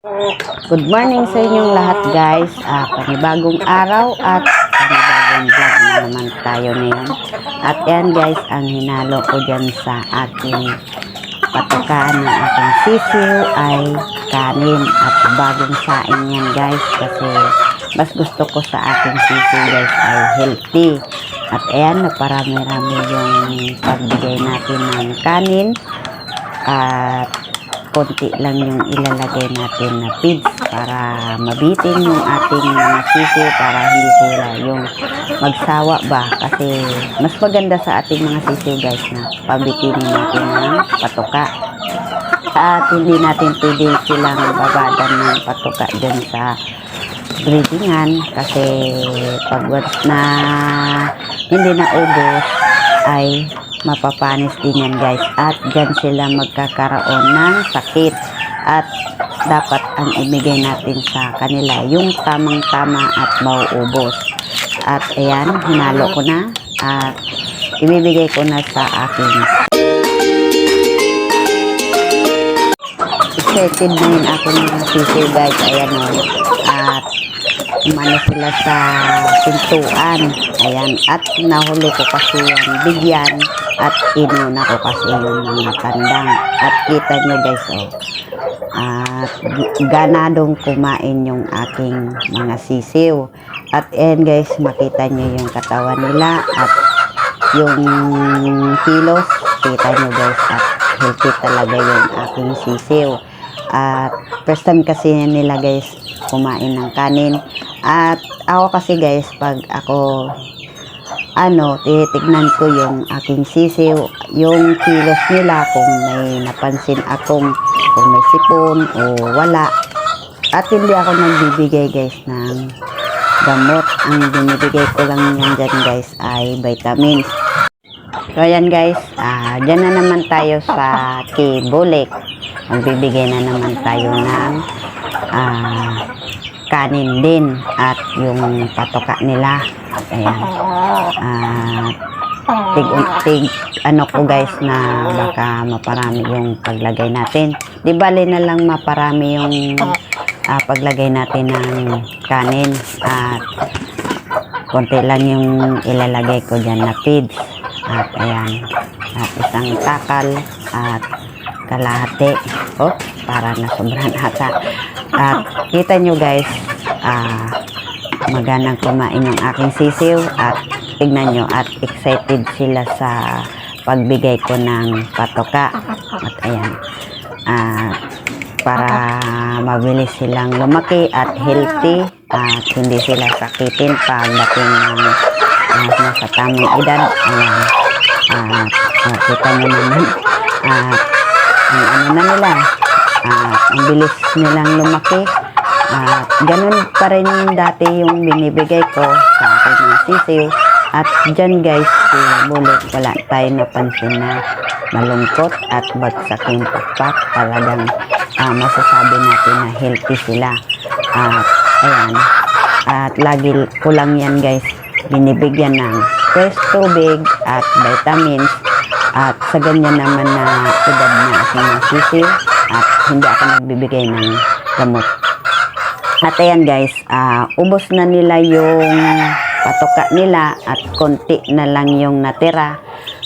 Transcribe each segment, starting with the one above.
Good morning sa inyong lahat guys. Panibagong araw at panibagong vlog na naman tayo ngayon. At yan guys, ang hinalo ko dyan sa aking patukaan ng aking sisiw ay kanin at bagong saing yan guys. Kasi mas gusto ko sa aking sisiw guys ay healthy. At ayan, naparami-rami yung pagbigay natin ng kanin. At konti lang yung ilalagay natin na feeds para mabitin yung ating mga sisiw para hindi sila yung magsawa ba, kasi mas maganda sa ating mga sisiw guys na pabitinin natin ng patuka at hindi natin pwede silang babadan ng patuka dyan sa breedingan, kasi pag once na hindi na ubos ay mapapanis din yan guys, at dyan sila magkakaroon ng sakit. At dapat ang ibigay natin sa kanila yung tamang tama at mauubos. At ayan, hinalo ko na at ibibigay ko na sa akin. Excited na yun ako ng sisiw guys. Ayan o, at umano sila sa pintuan. Ayan, at nahuli ko kasi yan bigyan at inuna ko kasi yung mga kandang. At kita nyo guys at ganadong kumain yung aking mga sisiw. At ayan guys, makita nyo yung katawan nila at yung kilos, kita nyo guys, at healthy talaga yung aking sisiw. At first time kasi nila guys kumain ng kanin. At ako kasi guys, pag ako titignan ko yung aking sisiw, yung kilos nila, kung may napansin akong kung may sipon o wala. At hindi ako nagbibigay guys ng gamot. Ang binibigay ko lang yan dyan guys ay vitamins. So ayan guys, dyan na naman tayo sa Kibulik. Magbibigay na naman tayo ng kanin din at yung patoka nila. Ayan. Ano ko guys, na baka maparami yung paglagay natin. Di bali na lang maparami yung paglagay natin ng kanin at konti lang yung ilalagay ko dyan na feeds. At ayan, at isang takal at kalahati. Oh, para na sobrang ata. At kita nyo guys, maganang kumain yung aking sisiw at tignan nyo at excited sila sa pagbigay ko ng patoka. At ayan, para mabilis silang lumaki at healthy at hindi sila sakitin pagdating ng nasa tamang edad. Ayan, kita nyo naman ang ano na nila, ang bilis nilang lumaki. Ganun pa rin dati yung binibigay ko sa aking mga sisiw. At dyan guys, Bulik, wala tayo napansin na malungkot at bagsak yung pakpak. Talagang masasabi natin na healthy sila. At ayan, at lagi ko lang yan guys binibigyan ng fresh tubig at vitamins. At sa ganyan naman na edad na aking mga sisiw at hindi ako nagbibigay ng gamot. At ayan guys, ubos na nila yung patoka nila at konti na lang yung natira.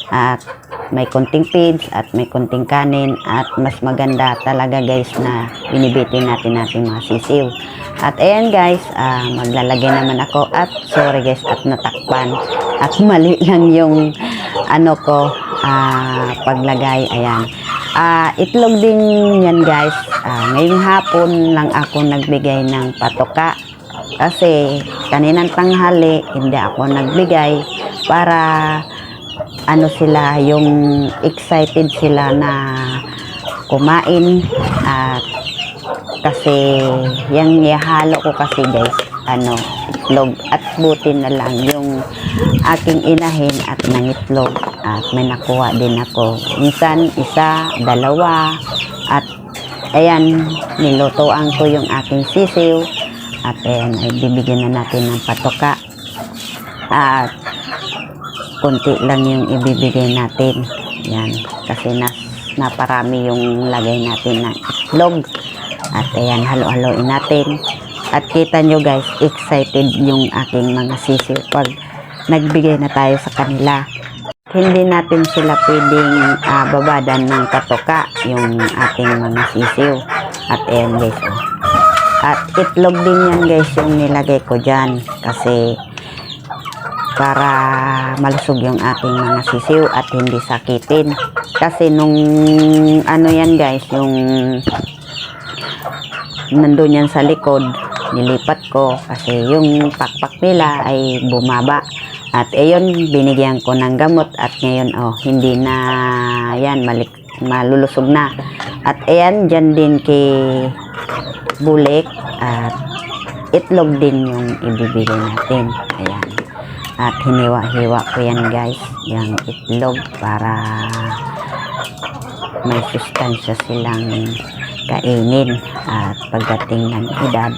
At may konting feeds at may konting kanin, at mas maganda talaga guys na binibitin natin mga sisiw. At ayan guys, maglalagay naman ako at sorry guys at natakpan at mali lang yung paglagay. Ayan, itlog din yan guys. Ngayong hapon lang ako nagbigay ng patoka kasi kaninang tanghali hindi ako nagbigay para sila yung excited sila na kumain. At kasi yung ihalo ko kasi guys itlog, at buti na lang yung aking inahin at nangitlog at may nakuha din ako. Minsan isa, dalawa. At ayan, nilutoan ko yung aking sisiw. At ayan, ay bibigyan na natin ng patoka. At kunti lang yung ibibigay natin. Yan, kasi naparami yung lagay natin ng itlog. At ayan, halo-haloin natin. At kita nyo guys, excited yung aking mga sisiw pag nagbigay na tayo sa kanila. Hindi natin sila pwedeng babadan ng katoka yung ating mga sisiw. At ayan guys, oh. At itlog din yan guys yung nilagay ko dyan. Kasi para malusog yung ating mga sisiw at hindi sakitin. Kasi nung ano yan guys, yung nandun yan sa likod, nilipat ko kasi yung pakpak nila ay bumaba. At ayun, binigyan ko ng gamot at ngayon oh, hindi na yan, malulusog na. At ayan, dyan din kay bulik at itlog din yung ibibigay natin. Ayan. At hiniwa-hiwa ko yan guys, yung itlog para may sustansya silang kainin. At pagdating ng edad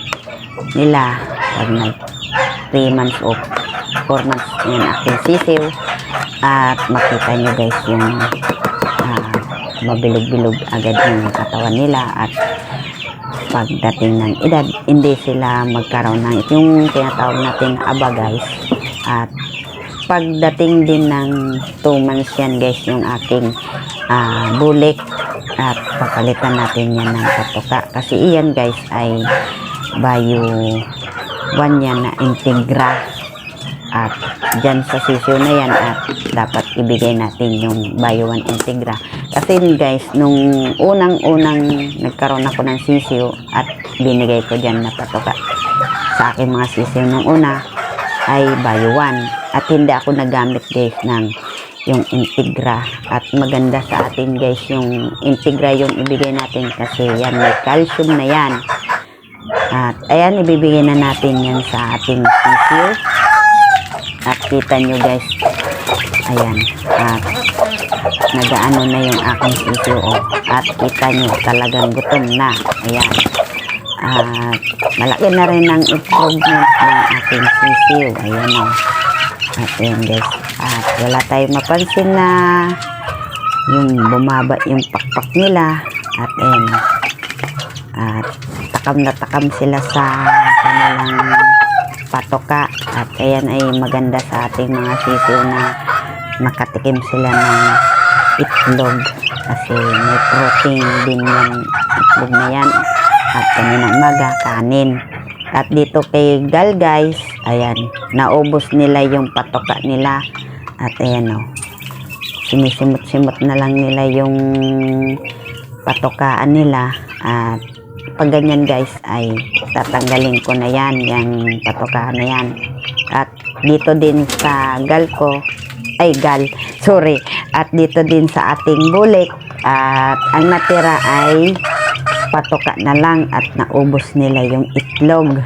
nila, pag nag 3 months o 4 months yan aking sisiw, at makita nyo guys yung mabilog-bilog agad yung katawan nila. At pagdating ng edad, hindi sila magkaroon ng yung tinatawag natin aba guys. At pagdating din ng 2 months yan guys yung aking bulik, at papalitan natin yan ng katoka kasi iyan guys ay bayo 1 yan na integra. At dyan sa sisiw na yan at dapat ibigay natin yung bayo 1 integra kasi guys nung unang nagkaroon ako ng sisiw at binigay ko dyan na katoka sa aking mga sisiw nung una ay bayo 1 at hindi ako nagamit guys ng yung integra. At maganda sa atin guys yung integra yung ibigay natin kasi yan may calcium na yan. At ayan, ibibigay na natin yan sa ating sisiw. At kita nyo guys, ayan, at nagaano na yung aking sisiw oh. At kita nyo talagang gutom na. Ayan. At malaki na rin ang improvement ng aking sisiw. Ayan o. At ayan guys. At wala tayong mapansin na yung bumaba yung pakpak nila. At ayan o. At takam na takam sila sa kanilang patoka. At ayan ay maganda sa ating mga sisiw na makatikim sila ng itlog. Kasi may protein din yung itlog na yan. At kanina umaga, kanin. At dito kay Gal guys, ayan, naubos nila yung patoka nila. At ayan o, sinisimot-simot na lang nila yung patokaan nila. At pag ganyan guys ay tatanggalin ko na yan, yung patokaan na yan. At dito din sa Gal ko, ay Gal, sorry. At dito din sa ating bulik, at ang natira ay patoka na lang at naubos nila yung itlog.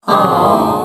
Aww.